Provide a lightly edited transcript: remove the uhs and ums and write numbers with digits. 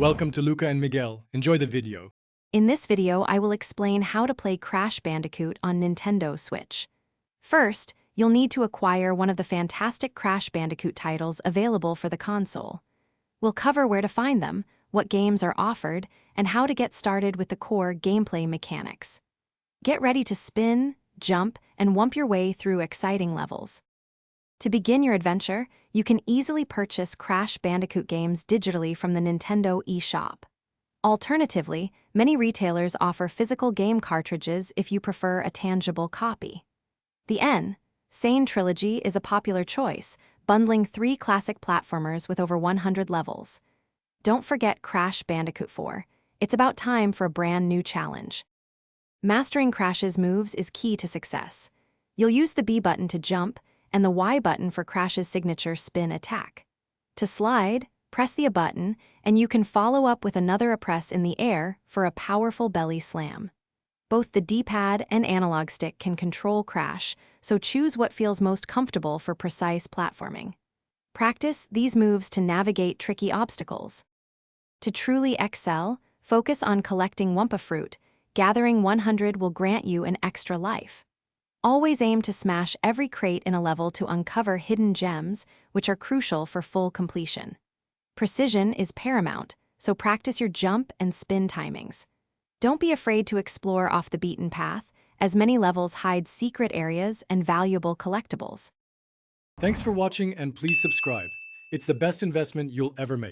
Welcome to Luca and Miguel. Enjoy the video. In this video, I will explain how to play Crash Bandicoot on Nintendo Switch. First, you'll need to acquire one of the fantastic Crash Bandicoot titles available for the console. We'll cover where to find them, what games are offered, and how to get started with the core gameplay mechanics. Get ready to spin, jump, and whump your way through exciting levels. To begin your adventure, you can easily purchase Crash Bandicoot games digitally from the Nintendo eShop. Alternatively, many retailers offer physical game cartridges if you prefer a tangible copy. The Sane Trilogy is a popular choice, bundling 3 classic platformers with over 100 levels. Don't forget Crash Bandicoot 4. It's about time for a brand new challenge. Mastering Crash's moves is key to success. You'll use the B button to jump, and the Y button for Crash's signature spin attack. To slide, press the A button, and you can follow up with another press in the air for a powerful belly slam. Both the D-pad and analog stick can control Crash, so choose what feels most comfortable for precise platforming. Practice these moves to navigate tricky obstacles. To truly excel, focus on collecting Wumpa Fruit. Gathering 100 will grant you an extra life. Always aim to smash every crate in a level to uncover hidden gems, which are crucial for full completion. Precision is paramount, so practice your jump and spin timings. Don't be afraid to explore off the beaten path, as many levels hide secret areas and valuable collectibles. Thanks for watching and please subscribe. It's the best investment you'll ever make.